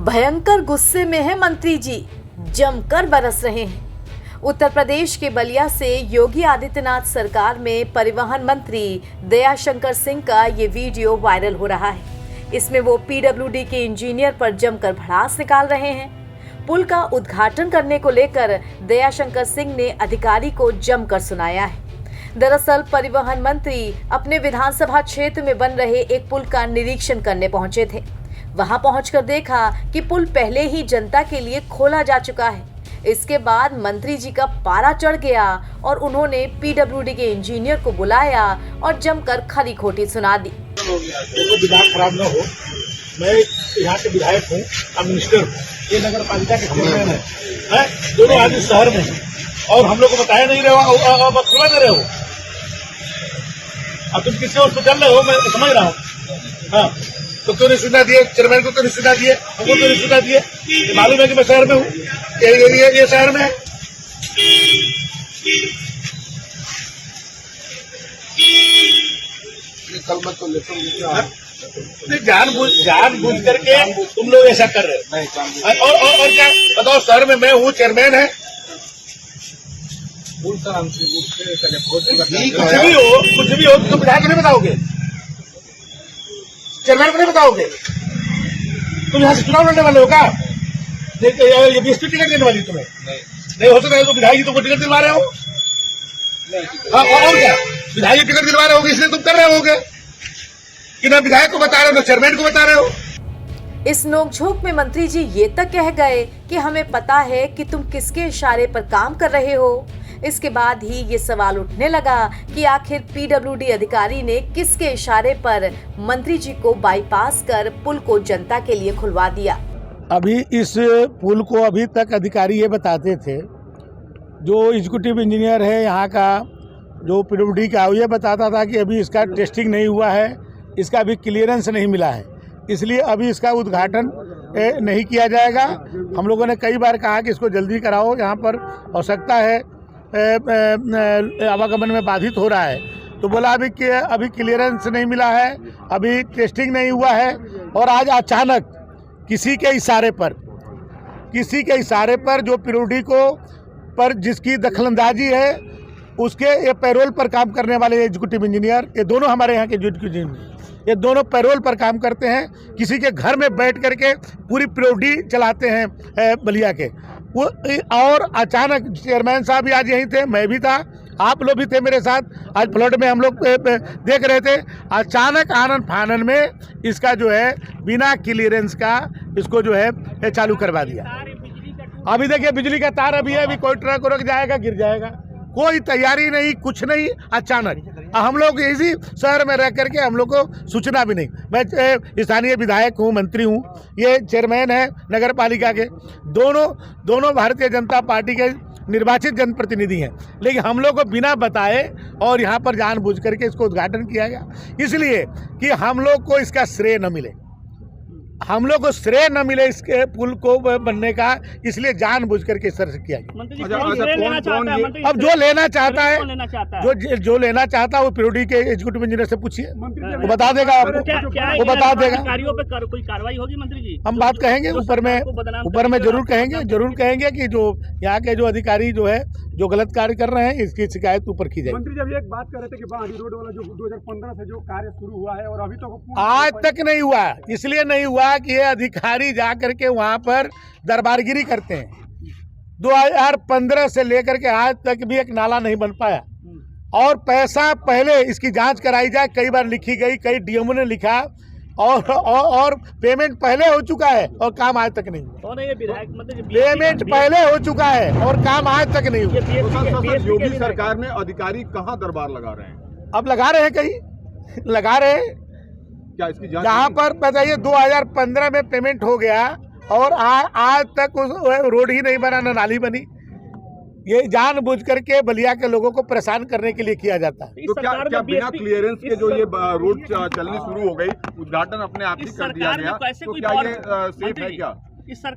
भयंकर गुस्से में है मंत्री जी, जमकर बरस रहे हैं। उत्तर प्रदेश के बलिया से योगी आदित्यनाथ सरकार में परिवहन मंत्री दयाशंकर सिंह का ये वीडियो वायरल हो रहा है। इसमें वो पीडब्ल्यूडी के इंजीनियर पर जमकर भड़ास निकाल रहे हैं। पुल का उद्घाटन करने को लेकर दयाशंकर सिंह ने अधिकारी को जमकर सुनाया है। दरअसल परिवहन मंत्री अपने विधानसभा क्षेत्र में बन रहे एक पुल का निरीक्षण करने पहुंचे थे। वहां पहुंचकर देखा कि पुल पहले ही जनता के लिए खोला जा चुका है। इसके बाद मंत्री जी का पारा चढ़ गया और उन्होंने पीडब्ल्यूडी के इंजीनियर को बुलाया और जमकर खरी खोटी सुना दी। दिमाग खराब न हो, मैं यहाँ के विधायक हूँ, अब मिनिस्टर हूँ, ये नगर पालिका के चेयरमैन है, दोनों आदमी शहर में हैं और हम लोग को बताया नहीं रहे हो, अब सुना दे रहे हो। अब तुम किसी और को चल रहे हो, मैं समझ रहा हूँ। हाँ, तो क्यों नहीं सुना दिए? चेयरमैन को क्यों नहीं सुना दिए? हमको क्यों नहीं सुना दिए? मालूम है कि मैं शहर में हूँ, ये शहर में है। कल मत तो जान बुझ करके तुम लोग ऐसा कर रहे हो। और क्या बताओ, शहर में मैं हूँ, चेयरमैन है, कुछ भी हो तुम विधायक को नहीं बताओगे, चेयरमैन को नहीं बताओगे। तुम यहाँ से चुनाव लड़ने वाले हो क्या? ये बीएसपी टिकट देने वाली तुम्हें नहीं हो सकता है तो विधायक जी तुमको टिकट दिलवा रहे हो। हाँ, और क्या विधायक जी टिकट दिलवा रहे होगे, इसलिए तुम कर रहे होगे कि ना विधायक को बता रहे हो ना चेयरमैन को बता रहे हो। इस नोकझोंक में मंत्री जी ये तक कह गए कि हमें पता है कि तुम किसके इशारे पर काम कर रहे हो। इसके बाद ही ये सवाल उठने लगा कि आखिर पीडब्ल्यूडी अधिकारी ने किसके इशारे पर मंत्री जी को बाईपास कर पुल को जनता के लिए खुलवा दिया। अभी इस पुल को अभी तक अधिकारी ये बताते थे, जो एग्जीक्यूटिव इंजीनियर है यहाँ का, जो पीडब्ल्यूडी का, ये बताता था कि अभी इसका टेस्टिंग नहीं हुआ है, इसका अभी क्लियरेंस नहीं मिला है, इसलिए अभी इसका उद्घाटन नहीं किया जाएगा। हम लोगों ने कई बार कहा कि इसको जल्दी कराओ, यहाँ पर आवश्यकता है, आवागमन में बाधित हो रहा है। तो बोला अभी क्लियरेंस नहीं मिला है, अभी टेस्टिंग नहीं हुआ है। और आज अचानक किसी के इशारे पर जो पीडब्ल्यूडी को पर जिसकी दखलंदाजी है, उसके ये पैरोल पर काम करने वाले एग्जीक्यूटिव इंजीनियर, ये दोनों हमारे यहाँ के एग्जीक्यूटिव इंजीनियर, ये दोनों पैरोल पर काम करते हैं। किसी के घर में बैठ करके पूरी पीडब्ल्यूडी चलाते हैं बलिया के वो। और अचानक चेयरमैन साहब भी आज यहीं थे, मैं भी था, आप लोग भी थे मेरे साथ। आज फ्लड में हम लोग देख रहे थे, अचानक आनन फानन में इसका जो है बिना क्लियरेंस का इसको जो है चालू करवा दिया। अभी देखिए बिजली का तार अभी है, अभी कोई ट्रक रुक जाएगा, गिर जाएगा, कोई तैयारी नहीं, कुछ नहीं, अचानक। हम लोग इसी शहर में रह करके हम लोग को सूचना भी नहीं। मैं स्थानीय विधायक हूँ, मंत्री हूँ, ये चेयरमैन है नगर पालिका के, दोनों भारतीय जनता पार्टी के निर्वाचित जनप्रतिनिधि हैं, लेकिन हम लोग को बिना बताए और यहाँ पर जानबूझ करके इसको उद्घाटन किया गया, इसलिए कि हम लोग को इसका श्रेय न मिले, हम लोग को श्रेय न मिले इसके पुल को बनने का, इसलिए जानबूझ करके इस तरह से किया गया। अब जो लेना चाहता है, जो लेना चाहता है वो पीडब्ल्यूडी के एग्जीक्यूटिव इंजीनियर से पूछिए, वो बता देगा आपको, वो बता देगा। कोई कार्रवाई होगी मंत्री जी? हम बात कहेंगे ऊपर में जरूर कहेंगे कि जो यहाँ के जो अधिकारी जो है जो गलत कार्य कर रहे हैं, इसकी शिकायत ऊपर की जाएगी। मंत्री जब एक बात कर रहे थे कि बाहरी रोड वाला जो 2015 से जो कार्य शुरू हुआ है और अभी तक आज तक नहीं हुआ, इसलिए नहीं हुआ कि ये अधिकारी जा करके वहां पर दरबारगिरी करते हैं। 2015 से लेकर के आज तक भी एक नाला नहीं बन पाया और पैसा पहले इसकी जांच कराई जाए, कई बार लिखी गई, कई डीएमओ ने लिखा और पेमेंट पहले हो चुका है और काम आज तक नहीं हुआ। पेमेंट पहले हो चुका है और काम आज तक नहीं हुआ। योगी सरकार ने अधिकारी कहाँ दरबार लगा रहे हैं? अब लगा रहे हैं, कहीं लगा रहे हैं क्या इसकी जांच? जहाँ पर बताइए 2015 में पेमेंट हो गया और आज तक उस रोड ही नहीं बना, न नाली बनी। ये जानबूझ करके बलिया के लोगों को परेशान करने के लिए किया जाता है। तो क्या बिना क्लियरेंस के जो ये रोड चलनी शुरू हो गई, उद्घाटन अपने आप ही कर दिया गया, तो क्या ये सेफ है क्या?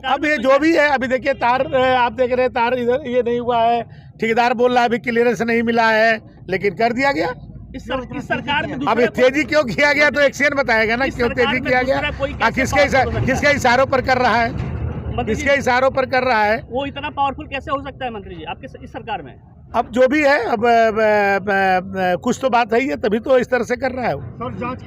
अब ये जो भी है, अभी देखिए तार आप देख रहे हैं, तार इधर ये नहीं हुआ है, ठेकेदार बोल रहा है अभी क्लियरेंस नहीं मिला है, लेकिन कर दिया गया। इस सरकार में अब दूसरा ये तेजी क्यों किया गया तो एक्शन बताएगा ना, इस क्यों सरकार तेजी में किया दूसरा गया, कोई कैसे किसके इशारों पर कर रहा है, मंत्री जी, किसके इशारों पर कर रहा है। वो इतना पावरफुल कैसे हो सकता है मंत्री जी आपके इस सरकार में? अब जो भी है, अब कुछ तो बात है ही है, तभी तो इस तरह से कर रहा है वो।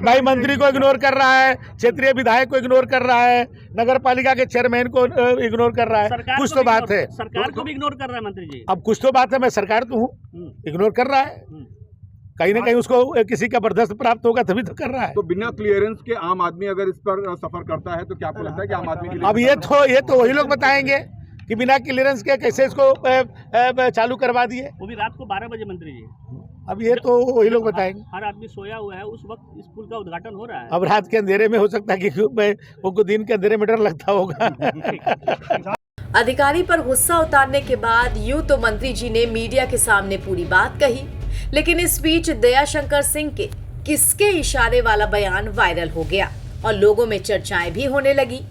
भाई मंत्री को इग्नोर कर रहा है, क्षेत्रीय विधायक को इग्नोर कर रहा है, नगर पालिका के चेयरमैन को इग्नोर कर रहा है, कुछ तो बात है। सरकार को भी इग्नोर कर रहा है मंत्री जी। अब कुछ तो बात है, मैं सरकार तो हूँ, इग्नोर कर रहा है, कहीं ना कहीं उसको किसी का बर्दाश्त प्राप्त होगा तभी तो कर रहा है। तो बिना क्लियरेंस के आम आदमी अगर इस पर सफर करता है तो क्या आपको लगता है कि आम आदमी के लिए? अब ये तो वही लोग बताएंगे कि बिना क्लियरेंस के कैसे इसको चालू करवा दिए, वो भी रात को 12 बजे मंत्री जी। अब ये तो वही लोग बताएंगे। हर आदमी सोया हुआ है, उस वक्त स्कूल का उद्घाटन हो रहा है। अब रात के अंधेरे में हो सकता है कि उनको दिन के अंधेरे में डर लगता होगा। अधिकारी पर गुस्सा उतारने के बाद यूं तो मंत्री जी ने मीडिया के सामने पूरी बात कही, लेकिन इस बीच दयाशंकर सिंह के किसके इशारे वाला बयान वायरल हो गया और लोगों में चर्चाएं भी होने लगी।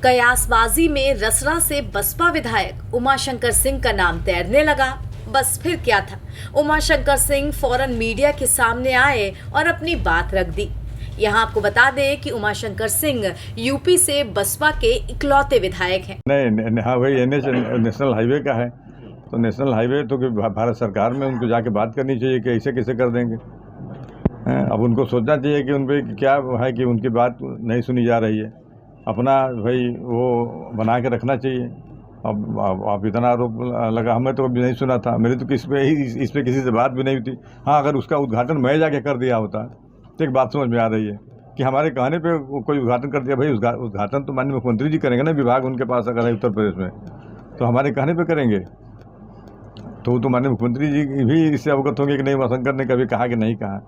कयासबाजी में रसरा से बसपा विधायक उमाशंकर सिंह का नाम तैरने लगा। बस फिर क्या था, उमाशंकर सिंह फौरन मीडिया के सामने आए और अपनी बात रख दी। यहाँ आपको बता दें कि उमाशंकर सिंह यूपी से बसपा के इकलौते विधायक हैं। नहीं, हाँ भाई, NH नेशनल हाईवे का है, तो नेशनल हाईवे तो भारत सरकार में उनको जाके बात करनी चाहिए कि ऐसे कैसे कर देंगे। अब उनको सोचना चाहिए कि उन पर क्या है कि उनकी बात नहीं सुनी जा रही है, अपना भाई वो बना के रखना चाहिए। अब आप इतना आरोप लगा, हमें तो अभी नहीं सुना था, मेरी तो इस पे किसी से बात भी नहीं हुई थी। हाँ, अगर उसका उद्घाटन मैं जाके कर दिया होता तो एक बात समझ में आ रही है कि हमारे कहने पे कोई उद्घाटन कर दिया, भाई उद्घाटन तो माननीय मुख्यमंत्री जी करेंगे ना, विभाग उनके पास अगर है उत्तर प्रदेश में तो हमारे कहने पे करेंगे, तो माननीय मुख्यमंत्री जी भी इससे अवगत होंगे कि नहीं उमाशंकर ने कभी कहा कि नहीं कहा।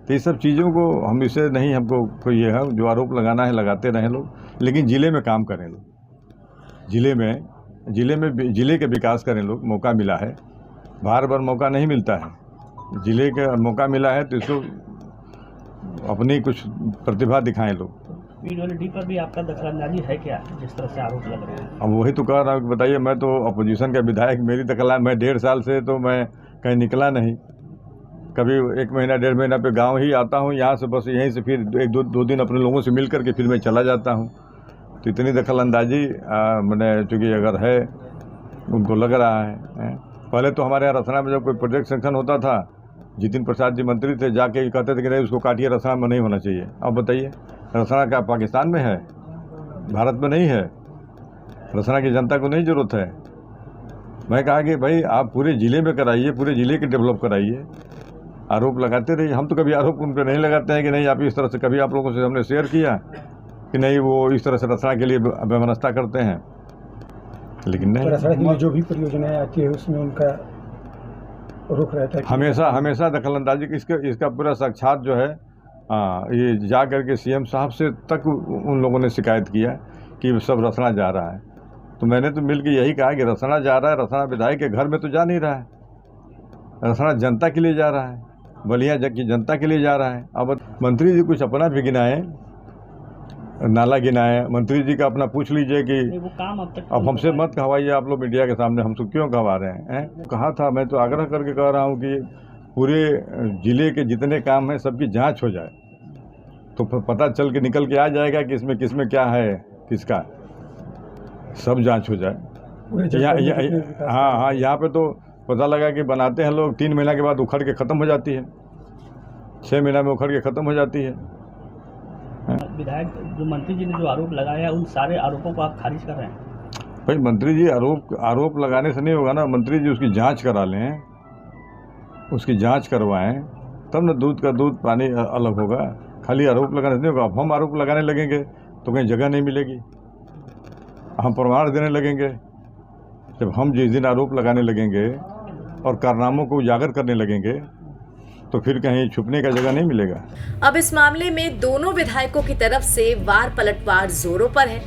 तो ये सब चीज़ों को हम इससे नहीं, हमको कोई ये है जो आरोप लगाना है लगाते रहें लोग, लेकिन ज़िले में काम करें लोग, ज़िले के विकास करें लोग। मौका मिला है, बार बार मौका नहीं मिलता है, ज़िले का मौका मिला है तो इसको अपनी कुछ प्रतिभा दिखाएं लोग। PWD पर भी आपका दखलंदाजी है क्या, जिस तरह से आरोप लग रहे हैं? अब वही तो कह रहा हूँ, बताइए, मैं तो अपोजिशन का विधायक, मेरी दखल, मैं 1.5 साल से तो मैं कहीं निकला नहीं, कभी 1 महीना 1.5 महीना पे गांव ही आता हूँ, यहाँ से बस यहीं से फिर 1-2 दिन अपने लोगों से मिल करके फिर मैं चला जाता हूँ। तो इतनी दखलंदाजी मैंने चूँकि अगर है उनको लग रहा है। पहले तो हमारे यहाँ रसना में जब कोई प्रोजेक्ट सेंक्शन होता था, जितिन प्रसाद जी मंत्री थे, जाके कहते थे कि नहीं उसको काटिए, रसना में नहीं होना चाहिए। अब बताइए, रसना क्या पाकिस्तान में है, भारत में नहीं है, रसना की जनता को नहीं ज़रूरत है। मैं कहा कि भाई आप पूरे ज़िले में कराइए, पूरे ज़िले के डेवलप कराइए, आरोप लगाते रहिए। हम तो कभी आरोप उन पर नहीं लगाते हैं कि नहीं आप इस तरह से, कभी आप लोगों से हमने शेयर किया कि नहीं वो इस तरह से रसना के लिए व्यवस्था करते हैं, लेकिन नहीं। रसना के लिए जो भी परियोजनाएं आती है उसमें उनका रुख रहता है हमेशा दखलंदाजी। इसका पूरा साक्षात जो है ये जा करके CM साहब से तक उन लोगों ने शिकायत किया कि सब रसना जा रहा है। तो मैंने तो मिल के यही कहा कि रसना जा रहा है, रसना विधायक के घर में तो जा नहीं रहा है, रसना जनता के लिए जा रहा है, बलिया की जनता के लिए जा रहा है। अब मंत्री जी कुछ अपना भी गिनाए, नाला गिनाए, मंत्री जी का अपना पूछ लीजिए कि वो काम अब हमसे मत कहवाइए आप लोग मीडिया के सामने, हमसे क्यों कहवा रहे हैं। कहा था, मैं तो आग्रह करके कह रहा हूँ कि पूरे ज़िले के जितने काम हैं सबकी जांच हो जाए, तो पता चल के निकल के आ जाएगा कि इसमें किसमें क्या है, किसका, सब जांच हो जाए। हाँ, यहाँ पे तो पता लगा कि बनाते हैं लोग, 3 महीना के बाद उखड़ के ख़त्म हो जाती है, 6 महीना में उखड़ के ख़त्म हो जाती है। विधायक जो मंत्री जी ने जो आरोप लगाया, उन सारे आरोपों को आप खारिज कर रहे हैं? भाई मंत्री जी आरोप लगाने से नहीं होगा ना, मंत्री जी उसकी जांच करा लें, उसकी जांच करवाएं, तब ना दूध का दूध पानी अलग होगा। खाली आरोप लगाने से नहीं होगा। अब हम आरोप लगाने लगेंगे तो कहीं जगह नहीं मिलेगी, हम प्रमाण देने लगेंगे। जब हम जिस दिन आरोप लगाने लगेंगे और कारनामों को उजागर करने लगेंगे तो फिर कहीं छुपने का जगह नहीं मिलेगा। अब इस मामले में दोनों विधायकों की तरफ से वार पलटवार जोरों पर है,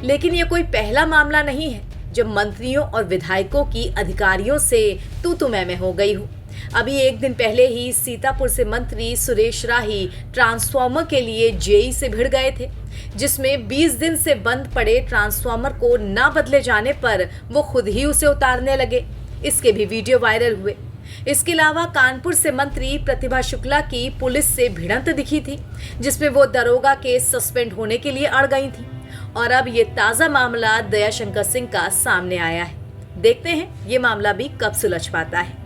लेकिन ये कोई पहला मामला नहीं है जब मंत्रियों और विधायकों की अधिकारियों से तू मैं हो गई हूँ। अभी 1 दिन पहले ही सीतापुर से मंत्री सुरेश राही ट्रांसफार्मर के लिए जेई से भिड़ गए थे, जिसमें 20 दिन से बंद पड़े ट्रांसफार्मर को न बदले जाने पर वो खुद ही उसे उतारने लगे। इसके भी वीडियो वायरल हुए। इसके अलावा कानपुर से मंत्री प्रतिभा शुक्ला की पुलिस से भिड़ंत दिखी थी, जिसमें वो दरोगा के सस्पेंड होने के लिए अड़ गई थी। और अब ये ताजा मामला दयाशंकर सिंह का सामने आया है। देखते हैं ये मामला भी कब सुलझ पाता है।